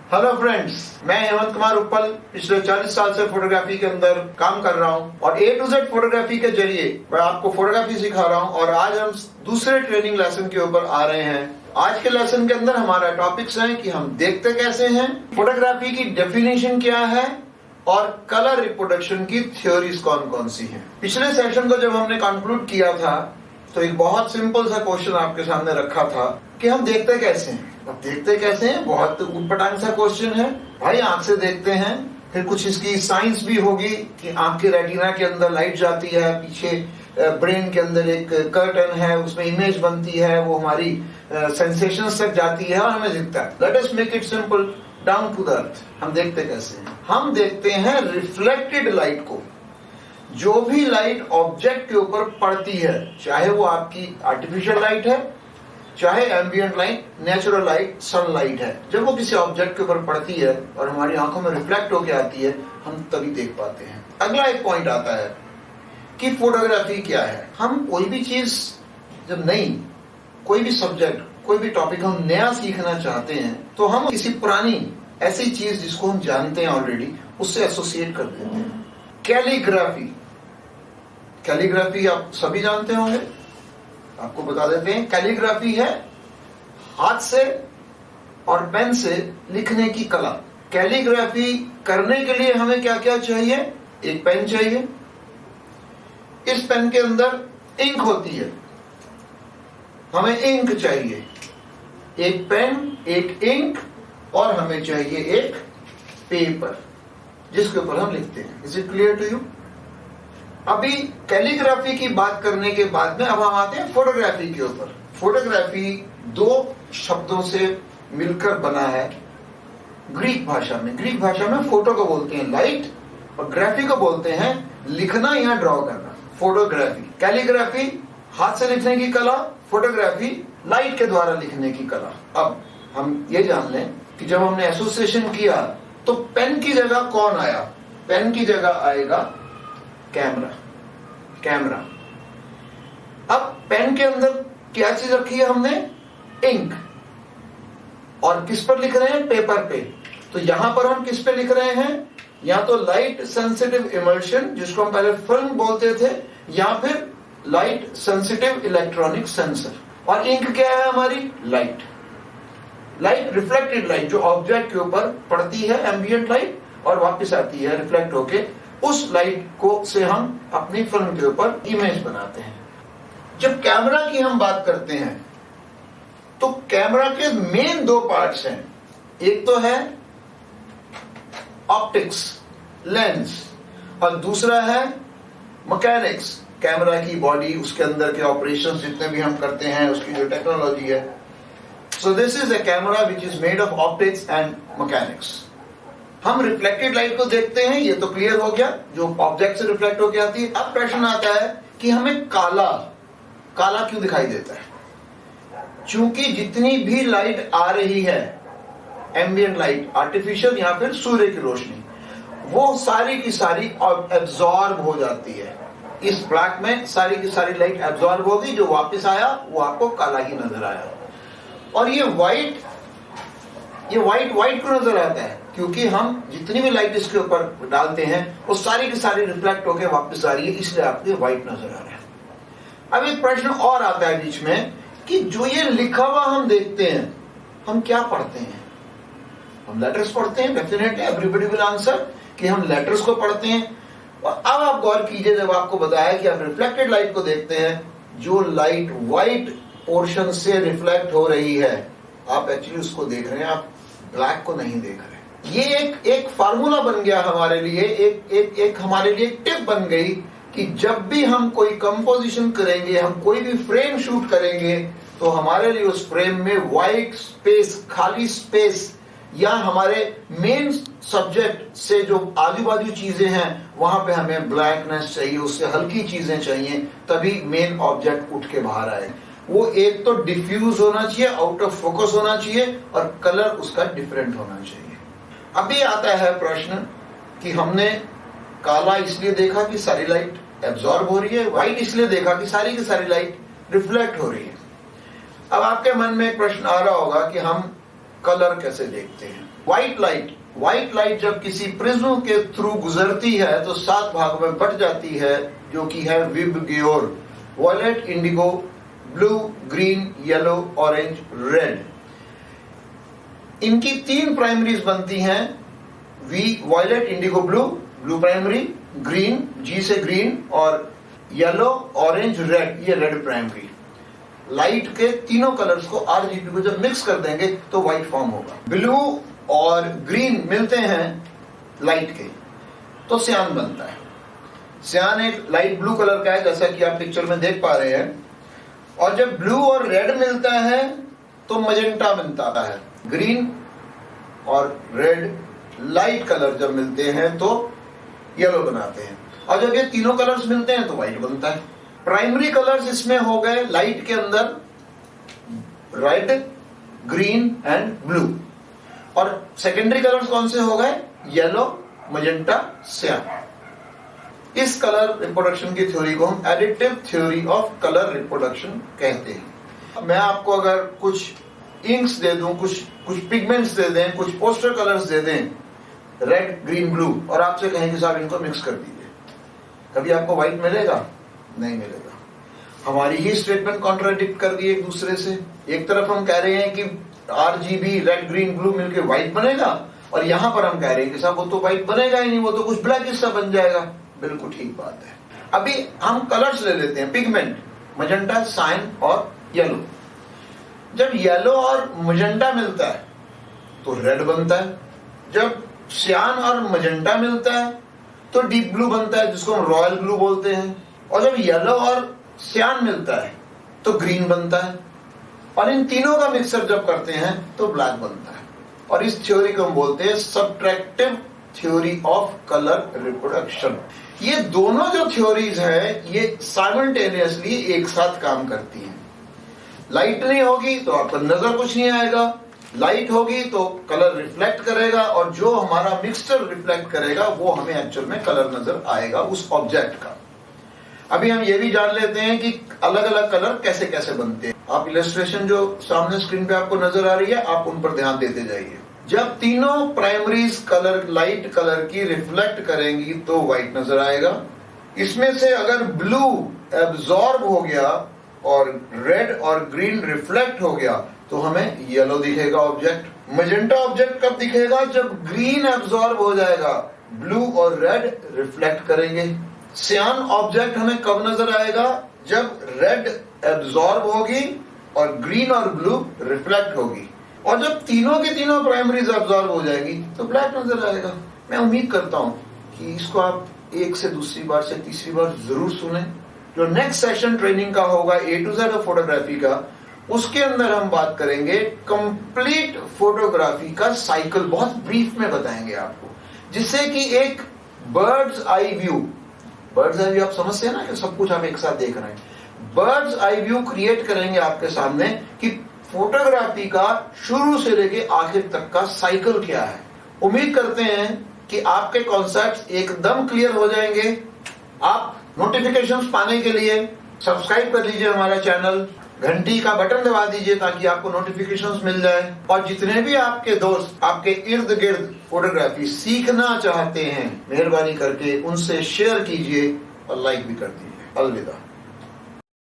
Hello friends, मैं हेमंत कुमार उप्पल पिछले 40 साल से फोटोग्राफी के अंदर काम कर रहा हूं और A to Z फोटोग्राफी के जरिए मैं आपको फोटोग्राफी सिखा रहा हूं और आज हम दूसरे ट्रेनिंग लेसन के ऊपर आ रहे हैं। आज के लेसन के अंदर हमारा टॉपिक्स है कि हम देखते कैसे हैं, फोटोग्राफी की डेफिनेशन क्या है और कलर रिप्रोडक्शन की थ्योरीज कौन कौन सी हैं। पिछले सेशन को जब हमने कंक्लूड किया था तो एक बहुत सिंपल सा क्वेश्चन आपके सामने रखा था कि हम देखते कैसे हैं। अब देखते कैसे हैं, बहुत उटपटांग सा क्वेश्चन है भाई। आंख से देखते हैं, फिर कुछ इसकी साइंस भी होगी कि आंख के रेटिना के अंदर लाइट जाती है, पीछे ब्रेन के अंदर एक कर्टन है, उसमें इमेज बनती है, वो हमारी सेंसेशंस तक जाती है और हमें दिखता है। Let us make it simple down to the earth. हम देखते कैसे हैं? हम देखते हैं रिफ्लेक्टेड लाइट को। जो भी लाइट ऑब्जेक्ट के ऊपर पड़ती है, चाहे वो आपकी आर्टिफिशियल लाइट है, चाहे ambient light, natural light, sunlight है, जब वो किसी ऑब्जेक्ट के ऊपर पड़ती है और हमारी आंखों में रिफ्लेक्ट होकर आती है, हम तभी देख पाते हैं। अगला एक पॉइंट आता है कि फोटोग्राफी क्या है। हम कोई भी चीज जब नई, कोई भी सब्जेक्ट, कोई भी टॉपिक हम नया सीखना चाहते हैं तो हम किसी पुरानी ऐसी चीज जिसको हम जानते हैं ऑलरेडी, उससे एसोसिएट कर देते हैं। कैलीग्राफी, कैलीग्राफी आप सभी जानते होंगे, आपको बता देते हैं। कैलीग्राफी है हाथ से और पेन से लिखने की कला। कैलीग्राफी करने के लिए हमें क्या क्या चाहिए? एक पेन चाहिए, इस पेन के अंदर इंक होती है, हमें इंक चाहिए। एक पेन, एक इंक और हमें चाहिए एक पेपर जिसके ऊपर हम लिखते हैं। Is it clear to you? अभी कैलीग्राफी की बात करने के बाद में अब हम आते हैं फोटोग्राफी के ऊपर। फोटोग्राफी दो शब्दों से मिलकर बना है ग्रीक भाषा में। ग्रीक भाषा में फोटो को बोलते हैं लाइट और ग्राफी को बोलते हैं लिखना या ड्रॉ करना। फोटोग्राफी, कैलीग्राफी हाथ से लिखने की कला, फोटोग्राफी लाइट के द्वारा लिखने की कला। अब हम ये जान लें कि जब हमने एसोसिएशन किया तो पेन की जगह कौन आया? पेन की जगह आएगा कैमरा। कैमरा। अब पेन के अंदर क्या चीज रखी है हमने? इंक। और किस पर लिख रहे हैं? पेपर पे। तो यहां पर हम किस पे लिख रहे हैं? या तो लाइट सेंसिटिव इमल्शन, जिसको हम पहले फिल्म बोलते थे, या फिर लाइट सेंसिटिव इलेक्ट्रॉनिक सेंसर। और इंक क्या है हमारी? लाइट। लाइट, रिफ्लेक्टेड लाइट, जो ऑब्जेक्ट के ऊपर पड़ती है, एम्बिएंट लाइट, और वापस आती है रिफ्लेक्ट होके, उस लाइट को से हम अपनी फिल्म के ऊपर इमेज बनाते हैं। जब कैमरा की हम बात करते हैं तो कैमरा के मेन दो पार्ट्स हैं। एक तो है ऑप्टिक्स, लेंस, और दूसरा है मैकेनिक्स, कैमरा की बॉडी, उसके अंदर के ऑपरेशंस जितने भी हम करते हैं, उसकी जो टेक्नोलॉजी है। So this is a camera which is made of optics and mechanics. हम रिफ्लेक्टेड लाइट को देखते हैं, ये तो क्लियर हो गया, जो ऑब्जेक्ट से रिफ्लेक्ट होकर आती है। अब प्रश्न आता है कि हमें काला काला क्यों दिखाई देता है? चूंकि जितनी भी लाइट आ रही है, एम्बिएंट लाइट, आर्टिफिशियल या फिर सूर्य की रोशनी, वो सारी की सारी एब्जॉर्ब हो जाती है। इस ब्लैक में सारी की सारी लाइट एब्जॉर्ब होगी, जो वापस आया वो आपको काला ही नजर आया। और ये व्हाइट क्यों नजर आता है? क्योंकि हम जितनी भी लाइट इसके ऊपर डालते हैं वो सारी की सारी रिफ्लेक्ट होकर वापस आ रही है, इसलिए आपको व्हाइट नजर आ रहा है। अब एक प्रश्न और आता है बीच में कि जो ये लिखा हुआ हम देखते हैं, हम क्या पढ़ते हैं? हम लेटर्स पढ़ते हैं। डेफिनेटली एवरीबॉडी विल आंसर कि हम लेटर्स को पढ़ते हैं। और अब आप गौर कीजिए, जब आपको बताया कि आप रिफ्लेक्टेड लाइट को देखते हैं, जो लाइट व्हाइट पोर्शन से रिफ्लेक्ट हो रही है, आप एक्चुअली उसको देख रहे हैं, आप ब्लैक को नहीं देख रहे। ये एक फार्मूला बन गया हमारे लिए, एक हमारे लिए टिप बन गई कि जब भी हम कोई कंपोजिशन करेंगे, हम कोई भी फ्रेम शूट करेंगे, तो हमारे लिए उस फ्रेम में व्हाइट स्पेस, खाली स्पेस, या हमारे मेन सब्जेक्ट से जो आजू बाजू चीजें हैं वहां पे हमें ब्लैकनेस चाहिए, उससे हल्की चीजें चाहिए, तभी मेन ऑब्जेक्ट उठ के बाहर आए। वो एक तो डिफ्यूज होना चाहिए, आउट ऑफ फोकस होना चाहिए, और कलर उसका डिफरेंट होना चाहिए। अभी आता है प्रश्न कि हमने काला इसलिए देखा कि सारी लाइट एब्जॉर्ब हो रही है, व्हाइट इसलिए देखा कि सारी की सारी लाइट रिफ्लेक्ट हो रही है। अब आपके मन में एक प्रश्न आ रहा होगा कि हम कलर कैसे देखते हैं। व्हाइट लाइट जब किसी प्रिज्म के थ्रू गुजरती है तो 7 भागों में बट जाती है, जो कि है VIBGYOR, violet, indigo, blue, green, yellow, orange, red. इनकी 3 प्राइमरीज बनती हैं, violet, indigo, blue primary, green, G से ग्रीन, और येलो, ऑरेंज, रेड, ये रेड प्राइमरी। लाइट के तीनों कलर्स को आरजीबी को जब मिक्स कर देंगे तो व्हाइट फॉर्म होगा। ब्लू और ग्रीन मिलते हैं लाइट के तो सियान बनता है। सियान एक लाइट ब्लू कलर का है, जैसा कि आप पिक्चर में देख पा रहे हैं। और जब ब्लू और रेड मिलता है तो मजेंटा बनता है। ग्रीन और रेड लाइट कलर जब मिलते हैं तो येलो बनाते हैं, और जब ये तीनों कलर्स मिलते हैं तो व्हाइट बनता है। प्राइमरी कलर्स इसमें हो गए लाइट के अंदर रेड, ग्रीन एंड ब्लू, और सेकेंडरी कलर्स कौन से हो गए? येलो, मजेंटा, सियान। इस कलर रिप्रोडक्शन की थ्योरी को हम additive theory of colour reproduction कहते हैं। मैं आपको अगर कुछ इंक्स दे दूं, कुछ पिगमेंट्स दे दें, कुछ पोस्टर कलर्स दे दें, रेड, ग्रीन, ब्लू, और आपसे कहें कि साहब इनको मिक्स कर दीजिए, कभी आपको व्हाइट मिलेगा? नहीं मिलेगा। हमारी ही स्टेटमेंट कॉन्ट्राडिक्ट कर दी एक दूसरे से। एक तरफ हम कह रहे हैं कि आरजीबी रेड, ग्रीन, ब्लू मिलकर व्हाइट बनेगा, और यहां पर हम कह रहे हैं कि साहब वो तो व्हाइट बनेगा ही नहीं, वो तो कुछ ब्लैक हिस्सा बन जाएगा। बिल्कुल ठीक बात है। अभी हम कलर्स ले लेते हैं, पिगमेंट, मजेंटा, साइन और येलो। जब येलो और मजेंटा मिलता है तो रेड बनता है। जब सियान और मजेंटा मिलता है तो डीप ब्लू बनता है, जिसको हम रॉयल ब्लू बोलते हैं। और जब येलो और सियान मिलता है तो ग्रीन बनता है, और इन तीनों का मिक्सर जब करते हैं तो ब्लैक बनता है। और इस थ्योरी को हम बोलते हैं subtractive theory of colour reproduction. ये दोनों जो थ्योरीज है ये साइमल्टेनियसली एक साथ काम करती हैं। लाइट नहीं होगी तो आपको नजर कुछ नहीं आएगा, लाइट होगी तो कलर रिफ्लेक्ट करेगा, और जो हमारा मिक्सचर रिफ्लेक्ट करेगा वो हमें एक्चुअल में कलर नजर आएगा उस ऑब्जेक्ट का। अभी हम ये भी जान लेते हैं कि अलग अलग कलर कैसे कैसे बनते हैं। आप इलस्ट्रेशन जो सामने स्क्रीन पे आपको नजर आ रही है, आप उन पर ध्यान देते जाइए। जब तीनों प्राइमरीज कलर लाइट कलर की रिफ्लेक्ट करेंगी तो व्हाइट नजर आएगा। इसमें से अगर ब्लू एब्जॉर्ब हो गया और रेड और ग्रीन रिफ्लेक्ट हो गया तो हमें येलो दिखेगा ऑब्जेक्ट। मजेंटा ऑब्जेक्ट कब दिखेगा? जब ग्रीन एब्जॉर्ब हो जाएगा, ब्लू और रेड रिफ्लेक्ट करेंगे। सियान ऑब्जेक्ट हमें कब नजर आएगा? जब रेड एब्जॉर्ब होगी और ग्रीन और ब्लू रिफ्लेक्ट होगी, और जब तीनों की तीनों प्राइमरीज एब्जॉर्ब हो जाएगी तो ब्लैक नजर आएगा। मैं उम्मीद करता हूं कि इसको आप एक से दूसरी बार से तीसरी बार जरूर सुने। जो नेक्स्ट सेशन ट्रेनिंग का होगा A to Z of photography का, उसके अंदर हम बात करेंगे कंप्लीट फोटोग्राफी का साइकिल, बहुत ब्रीफ में बताएंगे आपको, जिससे कि एक बर्ड्स आई व्यू आप समझते हैं ना कि सब कुछ आप एक साथ देख रहे हैं। बर्ड्स आई व्यू क्रिएट करेंगे आपके सामने कि फोटोग्राफी का शुरू से लेके आखिर तक का साइकिल क्या है। उम्मीद करते हैं कि आपके कॉन्सेप्ट्स एकदम क्लियर हो जाएंगे। आप नोटिफिकेशंस पाने के लिए सब्सक्राइब कर लीजिए हमारा चैनल, घंटी का बटन दबा दीजिए ताकि आपको नोटिफिकेशंस मिल जाए। और जितने भी आपके दोस्त आपके इर्द गिर्द फोटोग्राफी सीखना चाहते हैं, मेहरबानी करके उनसे शेयर कीजिए और लाइक भी कर दीजिए। अलविदा।